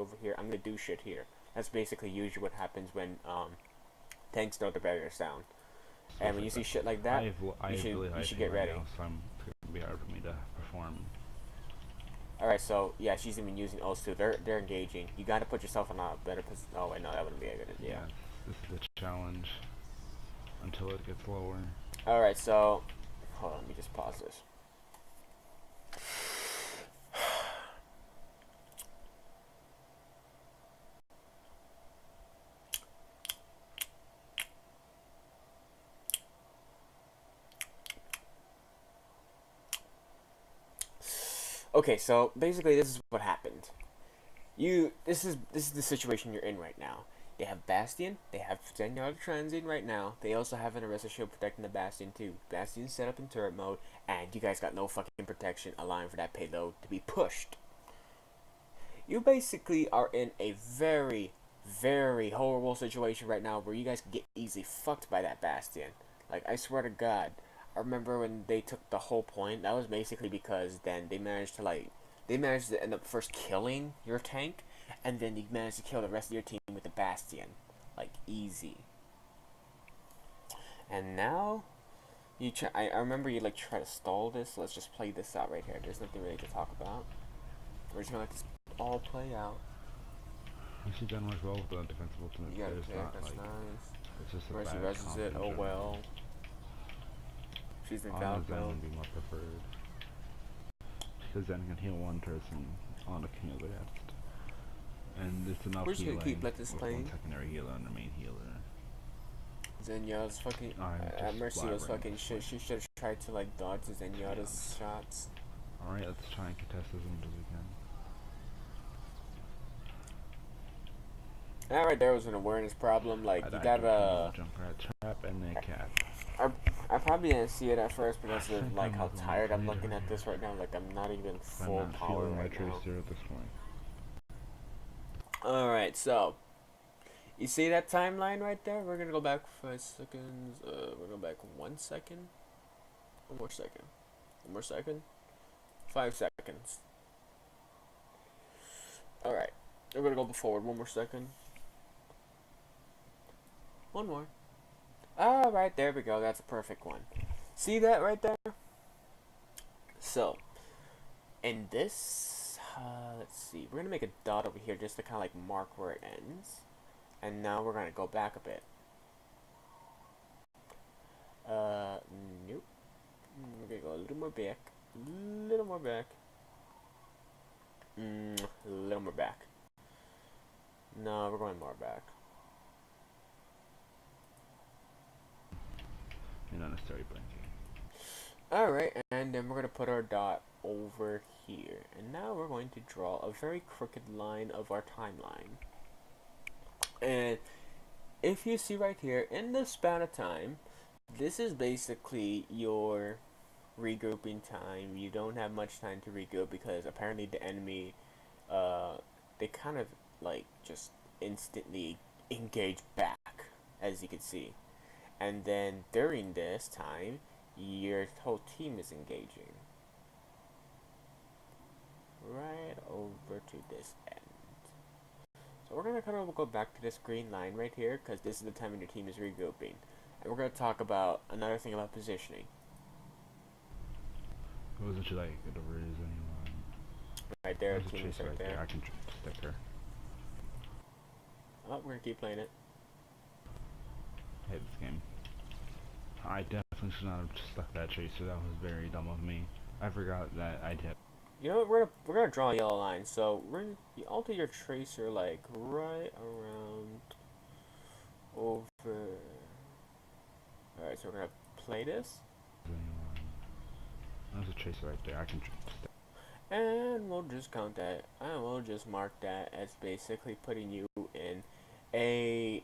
over here. I'm gonna do shit here. That's basically usually what happens when tanks throw the barriers down. And when you see shit like that, you should get ready. Now, so it's gonna be hard for me to perform. Alright, so yeah, she's even using ult too. They're engaging. You gotta put yourself in a better position. Oh wait, no, that wouldn't be a good idea. Yeah, this is the challenge until it gets lower. Alright, so hold on, let me just pause this. Okay, so basically this is what happened. This is the situation you're in right now. They have Bastion, they have Zenyatta Transient right now. They also have an Arrester Shield protecting the Bastion too. Bastion's set up in turret mode, and you guys got no fucking protection, allowing for that payload to be pushed. You basically are in a very, very horrible situation right now where you guys can get easily fucked by that Bastion. Like, I swear to God. I remember when they took the whole point, that was basically because then they managed to end up first killing your tank, and then you managed to kill the rest of your team with the Bastion. Like, easy. And now, I remember you, like, try to stall this, so let's just play this out right here. There's nothing really to talk about. We're just gonna let this all play out. She's done much well with the defensive ultimate. You got it, that's like, nice. It's just a Mercy bad rests it, oh well. She's in Falcon. Zen would be more preferred. Because Zen can heal one person, Ana can heal the rest. And it's enough We're just healing gonna keep let this with play. one secondary healer and a main healer. Zenyatta's fucking Mercy was fucking shit. She should have tried to like dodge Zenyatta's shots. Alright, let's try and contest as much as we can. That right there was an awareness problem. Like, you gotta jump rat trap and then cap. I probably didn't see it at first because of like how tired I'm looking at this right now. Like, I'm not even full power right now. At this point. Alright, so you see that timeline right there? We're gonna go back 5 seconds. We're gonna go back 1 second. One more second. 5 seconds. Alright. We're gonna go forward 1 more second. One more. Alright, there we go. That's a perfect one. See that right there? So, in this, let's see. We're gonna make a dot over here just to kind of like mark where it ends. And now we're gonna go back a bit. Nope. We're gonna go a little more back. A little more back. A little more back. No, we're going more back. You're not necessarily blinking. Alright, and then we're going to put our dot over here. And now we're going to draw a very crooked line of our timeline. And if you see right here, in this span of time, this is basically your regrouping time. You don't have much time to regroup because apparently the enemy, they kind of like just instantly engage back, as you can see. And then during this time, your whole team is engaging. Right over to this end. So we're going to kind of go back to this green line right here, because this is the time when your team is regrouping. And we're going to talk about another thing about positioning. Wasn't you like it over is anyone? Right there, team is right there. I can stick her. Oh, we're going to keep playing it. I hate this game. I definitely should not have stuck that chaser. That was very dumb of me. I forgot that I did. You know what? We're gonna draw a yellow line. So you alter your tracer like right around over. All right, so we're gonna play this. There's a tracer right there. I can. And we'll just count that, and we'll just mark that as basically putting you in a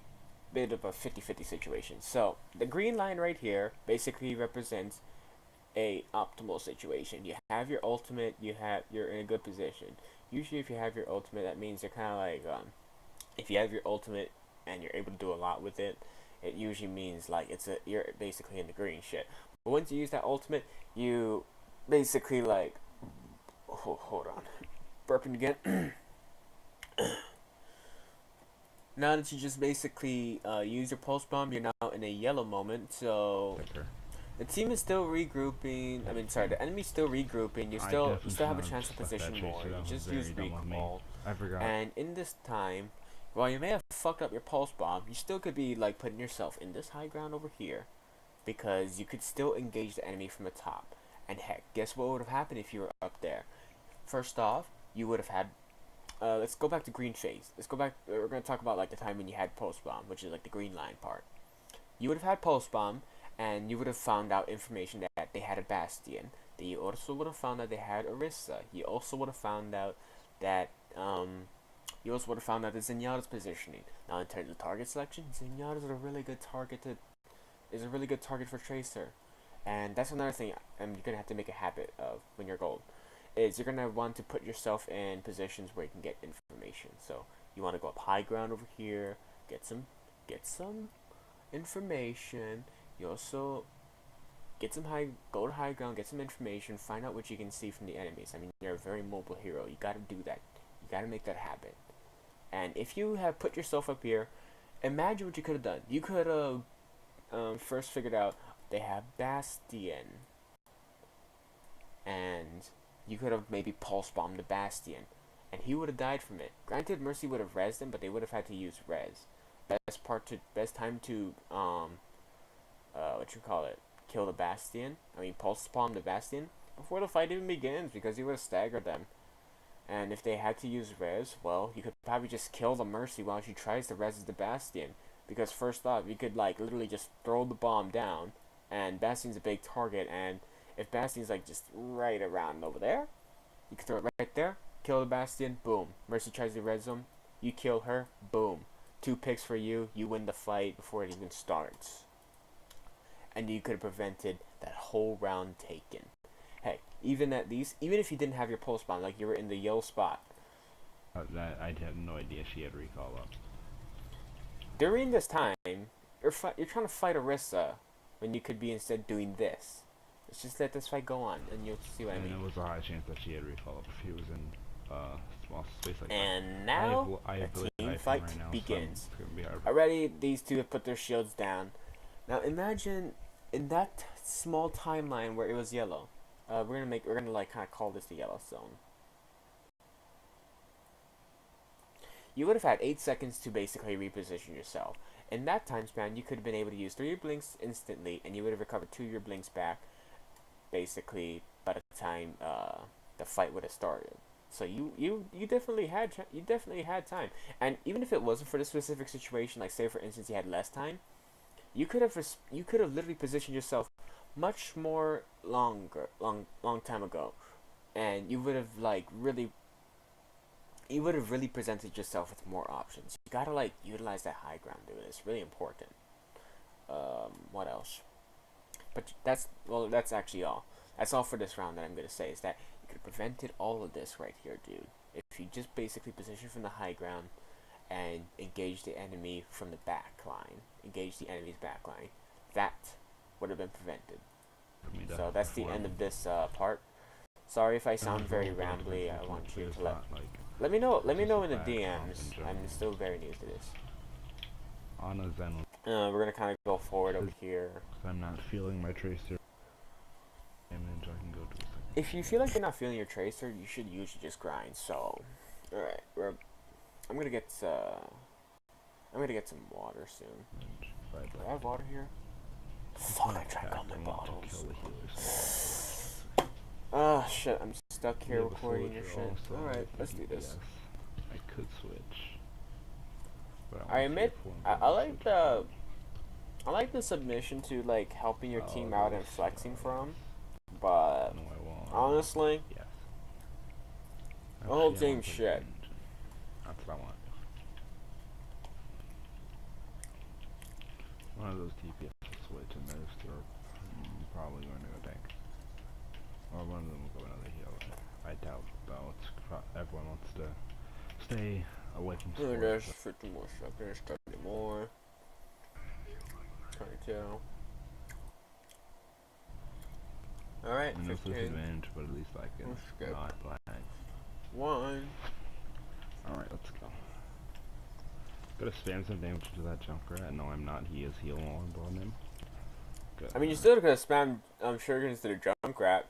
bit of a 50-50 situation. So the green line right here basically represents a optimal situation. You have your ultimate, you're in a good position. Usually if you have your ultimate, that means you're kind of like if you have your ultimate and you're able to do a lot with it, it usually means like you're basically in the green shit. But once you use that ultimate, you basically like hold on, burping again. Now that you just basically use your pulse bomb, you're now in a yellow moment. So Thicker. the team is still regrouping. I mean, sorry, the enemy's still regrouping. You I still definitely should have a not have chance to just left that position more. chaser. You That was just use very dumb of me. recall. I forgot. And in this time, while you may have fucked up your pulse bomb, you still could be like putting yourself in this high ground over here, because you could still engage the enemy from the top. And heck, guess what would have happened if you were up there? First off, you would have had. Let's go back to green phase. Let's go back. We're gonna talk about like the time when you had pulse bomb, which is like the green line part. You would have had pulse bomb, and you would have found out information that they had a bastion. Then you also would have found out they had Orisa. You also would have found out that you also would have found out the Zenyatta's positioning. Now in terms of target selection, Zenyatta's a really good target for Tracer. And that's another thing you're gonna have to make a habit of when you're gold. Is you're gonna want to put yourself in positions where you can get information. So you want to go up high ground over here, get some information. You also go to high ground, get some information, find out what you can see from the enemies. I mean, you're a very mobile hero. You gotta do that. You gotta make that habit. And if you have put yourself up here, imagine what you could have done. You could have first figured out they have Bastion, and you could have maybe pulse bombed the Bastion, and he would have died from it. Granted, Mercy would have rezzed him, but they would have had to use res. Best time to kill the Bastion. I mean, pulse bomb the Bastion before the fight even begins, because you would have staggered them. And if they had to use res, well, you could probably just kill the Mercy while she tries to res the Bastion. Because first off, you could like literally just throw the bomb down, and Bastion's a big target, and if Bastion's like just right around over there, you can throw it right there, kill the Bastion, boom. Mercy tries to res him, you kill her, boom. 2 picks for you, you win the fight before it even starts. And you could have prevented that whole round taken. Heck, even if you didn't have your pulse bomb, like you were in the yellow spot. That I had no idea she had recall up. During this time, you're trying to fight Orisa, when you could be instead doing this. Let's just let this fight go on, and you'll see what I mean. And there was a high chance that she had recall up if he was in small space like that. And now, the team fight begins. Already, these two have put their shields down. Now imagine, in that small timeline where it was yellow, we're gonna like kind of call this the yellow zone. You would have had 8 seconds to basically reposition yourself. In that time span, you could have been able to use 3 of your blinks instantly, and you would have recovered 2 of your blinks back, basically, by the time the fight would have started. So you definitely had time. And even if it wasn't for the specific situation, like say for instance you had less time, you could have literally positioned yourself much more long time ago, and you would have really presented yourself with more options. You gotta like utilize that high ground, dude. It's really important. What else? But that's actually all. That's all for this round that I'm gonna say, is that you could have prevented all of this right here, dude. If you just basically position from the high ground and engage the enemy from the back line, engage the enemy's back line, that would have been prevented. So that's the end of this part. Sorry if I sound very rambly. I want you to let me know in the DMs. I'm still very new to this. We're gonna kind of go forward over here. I'm not feeling my tracer damage. I can go to. If you feel like you're not feeling your tracer, you should usually just grind. So, all right, I'm gonna get some water soon. Do I have water here? Fuck! I drank all my bottles. Ah, shit! I'm stuck here recording your shit. All right, let's do this. I could switch. I admit, I like the submission to like helping your team out and flexing from, but honestly, the whole team shit. That's what I want. One of those TPS will switch, and those two are probably going to go tank, or one of them will go another healer. I doubt though. Everyone wants to stay away from sports. There's 50 more seconds, 30 more, 22. Alright, 15. Advantage, but at least I can not lag. 1. Alright, let's go. Gonna spam some damage to that Junkrat. No, I'm not. He is healing on him. Good. I mean, you still could have spammed shurikens to the Junkrat.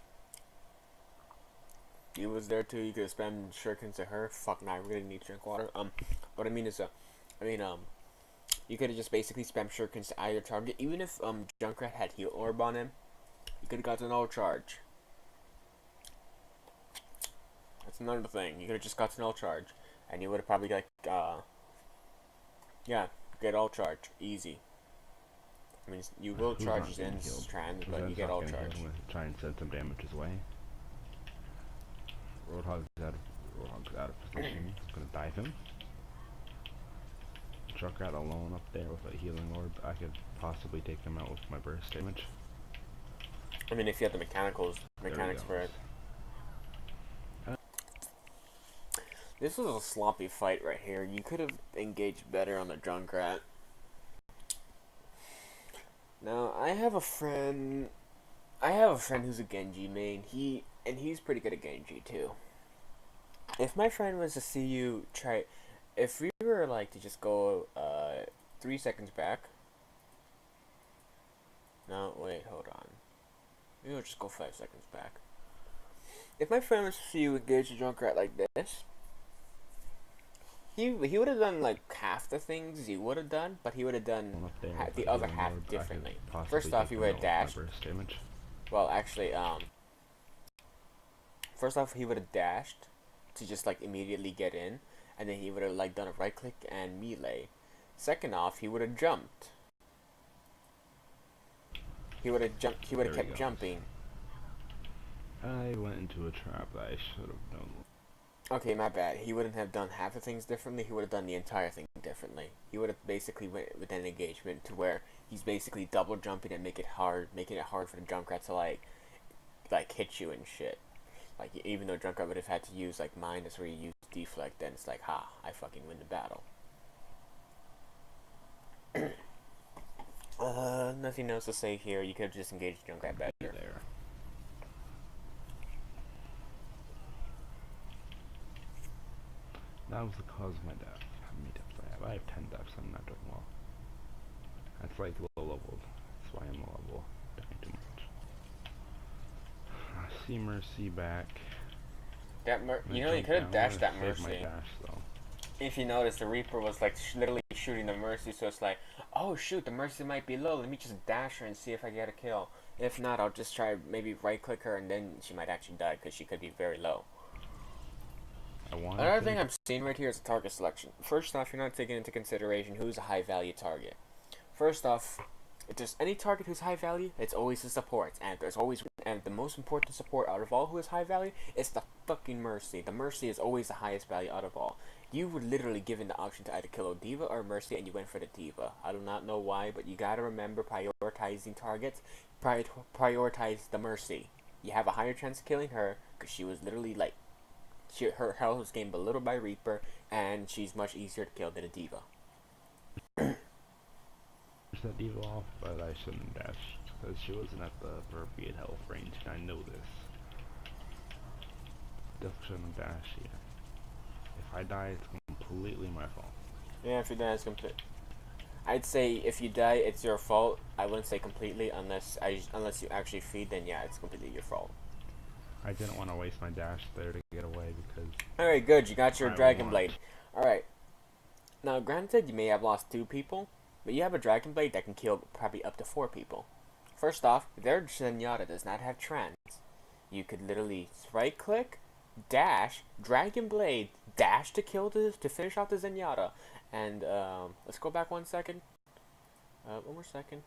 He was there too. You could have spammed shurikens to her. Fuck, nah, I really need to drink water. What I mean is, you could have just basically spammed shurikens to either target. Even if Junkrat had heal orb on him, you could have gotten all charge. That's another thing. You could have just gotten all charge, and you would have probably yeah, get all charge easy. I mean, you will charge Zen's trans, but you get all charge. I'm gonna try and send some damage his way. Roadhog's out of position. I'm gonna dive him. Junkrat alone up there with a healing orb. I could possibly take him out with my burst damage. I mean, if you have the mechanics for it. This was a sloppy fight right here. You could have engaged better on the Junkrat. Now, I have a friend who's a Genji main. He's pretty good at Genji too. If my friend was to see you try, if we were like to just go 3 seconds back. No, wait, hold on. Maybe we'll just go 5 seconds back. If my friend was to see you engage the Junkrat like this, he would have done like half the things he would have done, but he would have done the other half differently. First off, he would have dashed. Well, actually, first off, he would have dashed to just like immediately get in, and then he would have like done a right click and melee. Second off, he would have jumped. He would have jumped. He would have kept jumping. I went into a trap that I should have known. Okay, my bad. He wouldn't have done half the things differently. He would have done the entire thing differently. He would have basically went with an engagement to where he's basically double jumping and making it hard for the Junkrat to like hit you and shit. Like, even though Junkrat would have had to use like minus where you use deflect, then it's like, ha, I fucking win the battle. Nothing else to say here. You could have just engaged Junkrat better. There. That was the cause of my death. How many deaths I have? I have 10 deaths. I'm not doing well. That's like low leveled. That's why I'm low level. Dying too much. I see Mercy back. That you know, you could have dashed that Mercy. My dash, though. If you notice, the Reaper was like literally shooting the Mercy, so it's like, oh shoot, the Mercy might be low. Let me just dash her and see if I get a kill. If not, I'll just try maybe right click her, and then she might actually die because she could be very low. Another thing I'm seeing right here is a target selection. First off, you're not taking into consideration who's a high value target. First off, if there's any target who's high value, it's always the support, and the most important support out of all who is high value is the fucking Mercy. The Mercy is always the highest value out of all. You were literally given the option to either kill a D.Va or Mercy, and you went for the D.Va. I do not know why, but you gotta remember prioritizing targets. Prioritize the Mercy. You have a higher chance of killing her because she was literally like. Her health was gained little by Reaper, and she's much easier to kill than a D.Va. Push that D.Va off, but I shouldn't dash because she wasn't at the appropriate health range, and I know this. Definitely shouldn't dash here. If I die, it's completely my fault. Yeah, if you die, it's complete. I'd say if you die, it's your fault. I wouldn't say completely unless you actually feed. Then yeah, it's completely your fault. I didn't want to waste my dash there to get away because... Alright, good. You got your Dragon Blade. Alright. Now, granted, you may have lost 2 people, but you have a Dragon Blade that can kill probably up to 4 people. First off, their Zenyatta does not have trans. You could literally right-click, dash, Dragon Blade, dash to kill to finish off the Zenyatta. And, let's go back 1 second. 1 more second.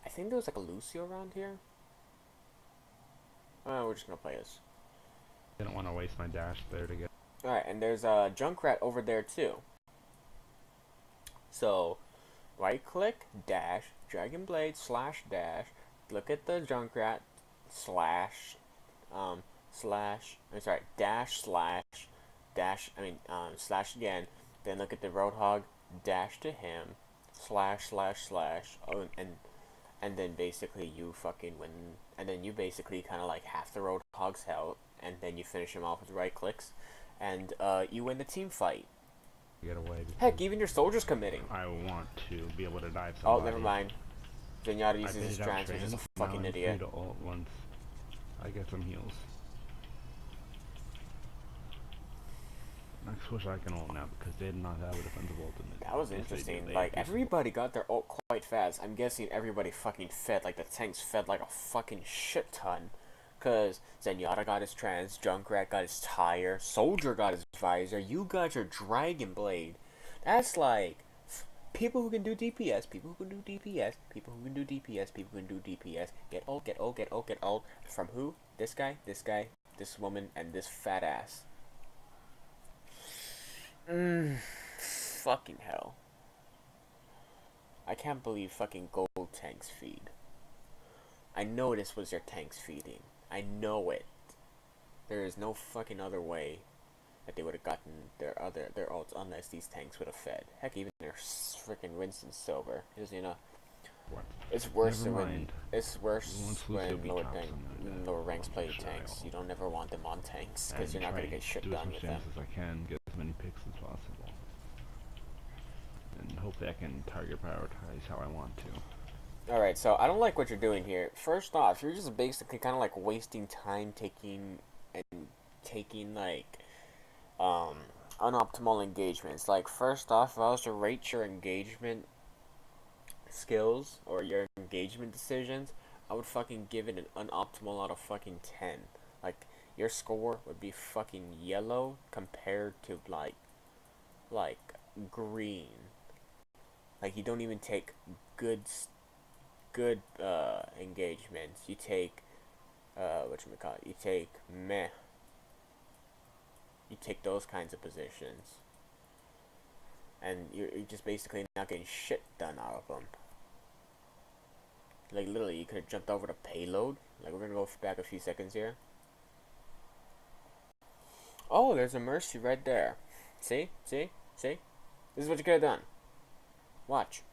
I think there was like a Lucio around here. We're just gonna play this. Didn't want to waste my dash there to get... Alright, and there's a Junkrat over there too. So, right click, dash, Dragon Blade, slash dash, look at the Junkrat, slash again, then look at the Roadhog, dash to him, slash, oh, and then basically you fucking win, and then you basically kind of like half the Roadhog's health, and then you finish him off with right clicks, and you win the team fight. get away. Heck, even your soldiers committing. I want to be able to dive Oh, somebody. never mind. Zenyatta I uses his baited out trance, which is a trans. fucking Now I'm idiot. free to ult once I get some heals. I wish I can ult now because they did not have a defensive ultimate. That was interesting. Like, everybody got their ult quite fast. I'm guessing everybody fucking fed. Like, the tanks fed like a fucking shit ton. Because Zenyatta got his trance, Junkrat got his tire, Soldier got his visor, you got your Dragon Blade. That's like people who can do DPS, people who can do DPS, people who can do DPS, people who can do DPS. Get ult, get ult, get ult, get ult. From who? This guy, this woman, and this fat ass. Fucking hell. I can't believe fucking gold tanks feed. I know this was your tanks feeding. I know it. There is no fucking other way that they would have gotten their ults unless these tanks would have fed. Heck, even their freaking Winston Silver. Because, you know, What? it's worse Never when mind. it's worse Once when Lucio lower beat tank, Thompson, lower ranks play sure tanks. I'll- You don't ever want them on tanks because and you're not try gonna get shit do done as with much them. damage as I can, get as many picks as possible, and hopefully I can target prioritize how I want to. Alright, so I don't like what you're doing here. First off, you're just basically kind of like wasting time taking like unoptimal engagements. Like, first off, if I was to rate your engagement skills or your engagement decisions, I would fucking give it an unoptimal out of fucking 10. Like, your score would be fucking yellow compared to like green. Like, you don't even take good engagements. You take whatchamacallit, you take meh. You take those kinds of positions. And you're just basically not getting shit done out of them. Like, literally, you could have jumped over the payload. Like, we're gonna go back a few seconds here. Oh, there's a Mercy right there. See? See? See? This is what you could have done. Watch.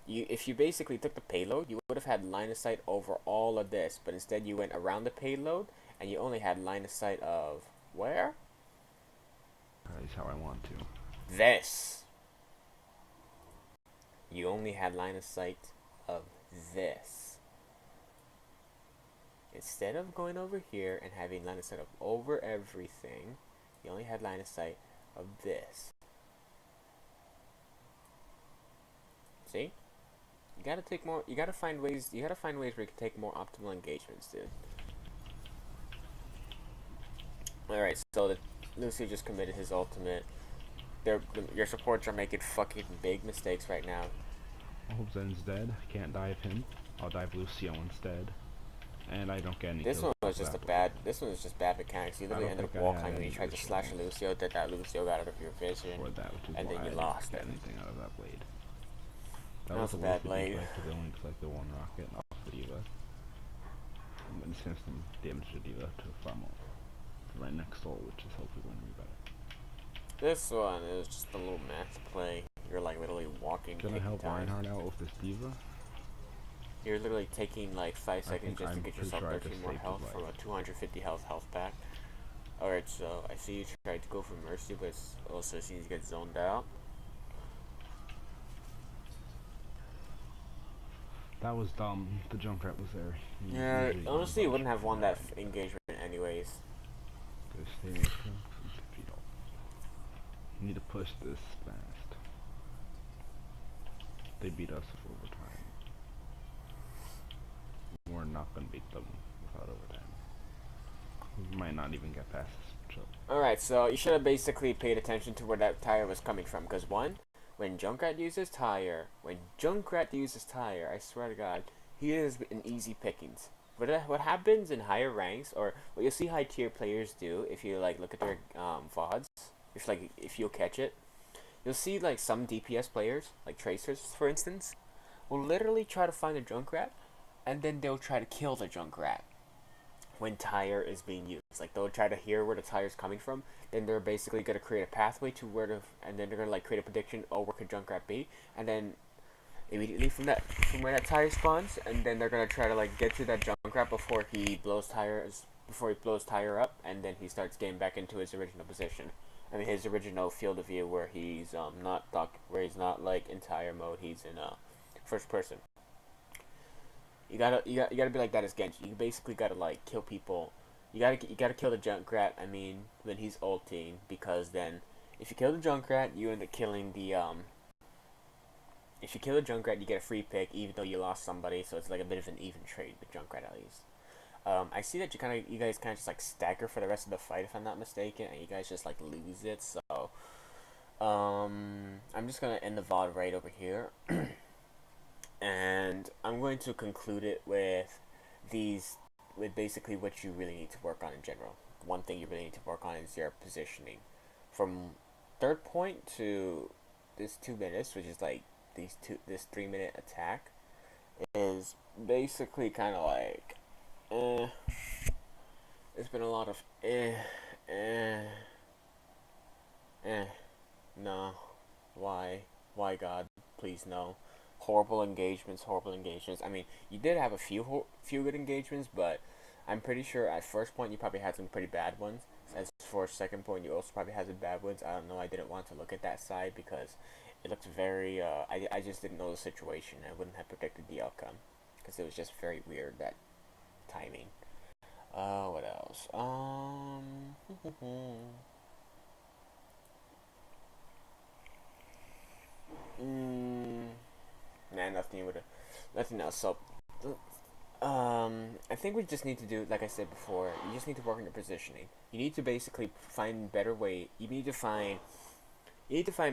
If you basically took the payload, you would have had line of sight over all of this, but instead you went around the payload, and you only had line of sight of where? Is how I want to. This. You only had line of sight of this. Instead of going over here and having line of sight of over everything, you only had line of sight of this. See? You gotta take more. You gotta find ways. You gotta find ways where you can take more optimal engagements, dude. All right. So Lucio just committed his ultimate. Your supports are making fucking big mistakes right now. I hope Zen's dead. I can't dive him. I'll dive Lucio instead. And I don't get any This kills one was just that a way. bad. This one was just bad mechanics. You literally ended up think I wall had climbing when you any tried to slash visuals Lucio. That Lucio got out of your vision, For that, which is and why then you I lost didn't it. get anything out of that blade. That was a bad blade. Because they only collect the one rocket off the D.Va. And then send some damage to D.Va to farm ult. Right next ult, which is hopefully going to be better. This one is just a little math play. You're like literally walking. Gonna help time. Reinhardt out with this D.Va. You're literally taking like 5 seconds think just to I'm get pretty yourself sure I 13 just more saved health his from a life. 250 health pack. Alright, so I see you tried to go for Mercy, but it's also seems to get zoned out. That was dumb. The Junkrat was there. Yeah, honestly, you wouldn't have won that engagement anyways. Just stay with him. Need to push this fast. They beat us with overtime. We're not gonna beat them without overtime. We might not even get past this choke. Alright, so you should have basically paid attention to where that tire was coming from, because one, when Junkrat uses tire, I swear to God, he is an easy pickings. What happens in higher ranks, or what you'll see high tier players do, if you like look at their VODs, if you'll catch it, you'll see like some DPS players, like Tracers for instance, will literally try to find a Junkrat, and then they'll try to kill the Junkrat when tire is being used. Like, they'll try to hear where the tire is coming from, then they're basically gonna create a pathway to where and then they're gonna like create a prediction, oh, where could Junkrat be, and then immediately from where that tire spawns, and then they're gonna try to like get to that Junkrat before he blows tire up, and then he starts getting back into his original position. I mean, his original field of view where he's where he's not like entire mode. He's in first person. You gotta be like that as Genji. You basically gotta like kill people. You gotta kill the Junkrat. I mean, when he's ulting, because then if you kill the Junkrat, you end up killing the If you kill the Junkrat, you get a free pick, even though you lost somebody. So it's like a bit of an even trade with Junkrat at least. I see that you guys kind of just like stagger for the rest of the fight, if I'm not mistaken, and you guys just like lose it. So, I'm just gonna end the VOD right over here, and I'm going to conclude it with with basically what you really need to work on in general. One thing you really need to work on is your positioning, from third point to this 2 minutes, which is like this 3 minute attack, is basically kind of like it's been a lot of eh, no, why God, please no, horrible engagements, horrible engagements. I mean, you did have a few good engagements, but I'm pretty sure at first point you probably had some pretty bad ones. As for second point, you also probably had some bad ones. I don't know. I didn't want to look at that side because it looked very. I just didn't know the situation. I wouldn't have predicted the outcome because it was just very weird, that timing. What else? Nah, nothing else. So, I think we just need to do, like I said before, you just need to work on your positioning. You need to basically find better way. You need to find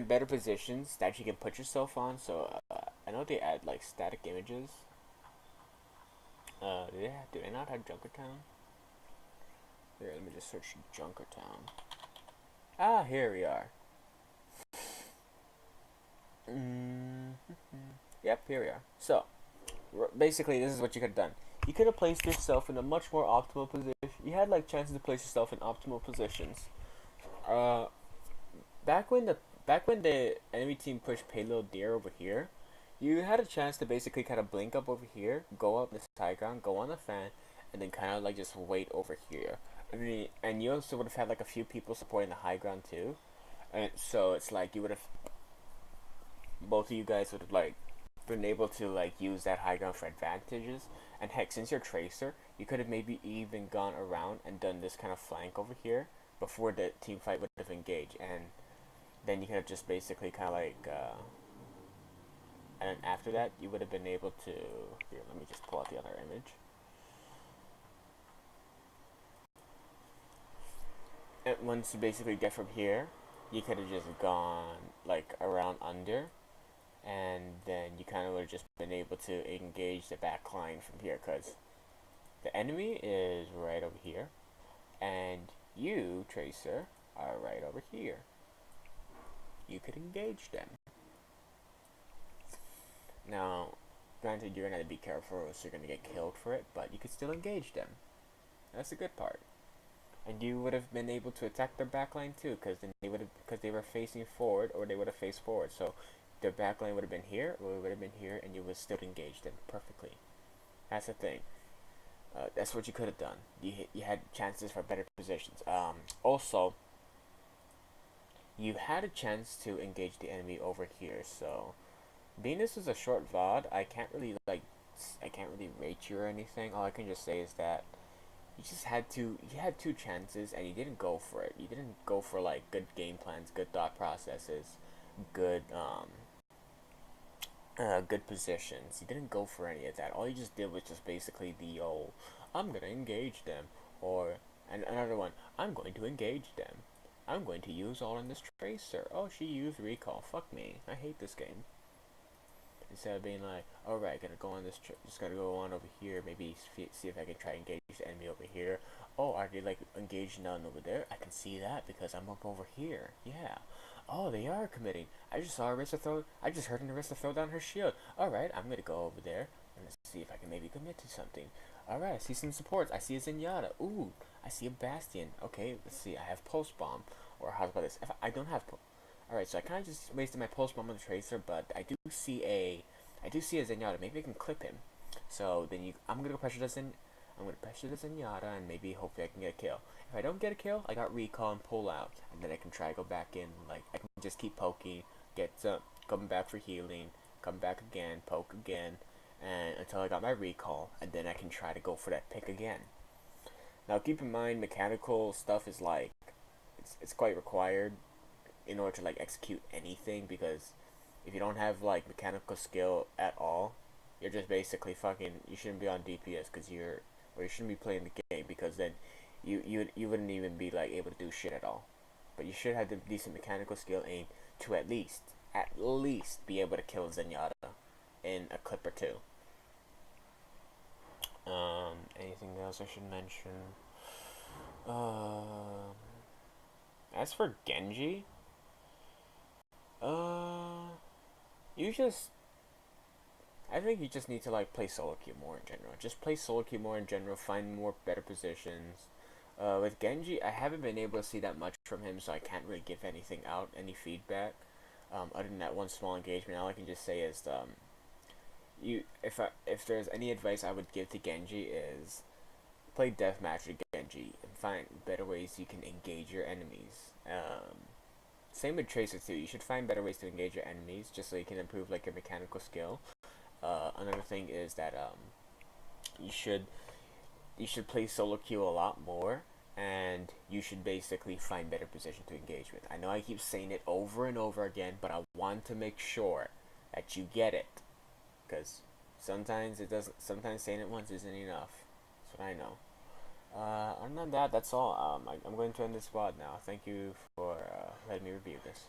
better positions that you can put yourself on. So, I know they add like static images. Do they not have Junkertown? Here, let me just search Junkertown. Ah, here we are. Yep, here we are. So, basically, this is what you could have done. You could have placed yourself in a much more optimal position. You had like chances to place yourself in optimal positions. Uh, back when the enemy team pushed payload deer over here, you had a chance to basically kind of blink up over here, go up this high ground, go on the fan, and then kind of like just wait over here. I mean, and you also would have had like a few people supporting the high ground too, and so it's like you would have, both of you guys would have like been able to like use that high ground for advantages. And heck, since you're Tracer, you could have maybe even gone around and done this kind of flank over here before the team fight would have engaged, and then you could have just basically kind of like and then after that you would have been able to, here, let me just pull out the other image. And once you basically get from here, you could have just gone like around under, and then you kind of would have just been able to engage the back line from here, because the enemy is right over here, and you, Tracer, are right over here. You could engage them. Now, granted, you're going to be careful, or else you're going to get killed for it, but you could still engage them. That's the good part. And you would have been able to attack their backline too, because they were facing forward, or they would have faced forward. So their backline would have been here, or it would have been here, and you would still engage them perfectly. That's the thing. That's what you could have done. You had chances for better positions. Also, you had a chance to engage the enemy over here. So, being this is a short VOD, I can't really rate you or anything. All I can just say is that you had two chances and you didn't go for it. You didn't go for like good game plans, good thought processes, good good positions. You didn't go for any of that. All you just did was just basically the old, I'm gonna engage them, or and another one, I'm going to engage them. I'm going to use all in this Tracer. Oh, she used recall. Fuck me. I hate this game. Instead of being like, alright, gonna go on this, just gotta go on over here, maybe see if I can try and engage the enemy over here. Oh, are they like engaged none over there? I can see that because I'm up over here. Yeah. Oh, they are committing. I just heard Arista throw down her shield. Alright, I'm gonna go over there and let's see if I can maybe commit to something. Alright, I see some supports. I see a Zenyatta. Ooh, I see a Bastion. Okay, let's see. I have Pulse Bomb. Or how about this? If I don't have Alright, so I kind of just wasted my Pulse Bomb on the Tracer, but I do see a Zenyatta. Maybe I can clip him. So then I'm gonna go pressure the I'm gonna pressure the Zenyatta and maybe hopefully I can get a kill. If I don't get a kill, I got recall and pull out, and then I can try to go back in. Like I can just keep poking, get some, coming back for healing, come back again, poke again, and until I got my recall, and then I can try to go for that pick again. Now keep in mind, mechanical stuff is like it's quite required in order to like execute anything, because if you don't have like mechanical skill at all, you're just basically fucking. You shouldn't be on DPS because or you shouldn't be playing the game, because then you wouldn't even be like able to do shit at all. But you should have the decent mechanical skill aim to at least be able to kill Zenyatta in a clip or two. Anything else I should mention? Um, as for Genji, uh, you just I think you just need to like play solo queue more in general. Just play solo queue more in general. Find more better positions. With Genji, I haven't been able to see that much from him, so I can't really give anything out, any feedback. Other than that one small engagement, all I can just say is you if there's any advice I would give to Genji is play deathmatch with Genji and find better ways you can engage your enemies. Same with Tracer too. You should find better ways to engage your enemies just so you can improve like your mechanical skill. Another thing is that you should you should play solo queue a lot more, and you should basically find better position to engage with. I know I keep saying it over and over again, but I want to make sure that you get it, because sometimes it doesn't. Sometimes saying it once isn't enough. That's what I know. Other than that, that's all. I'm going to end this VOD now. Thank you for letting me review this.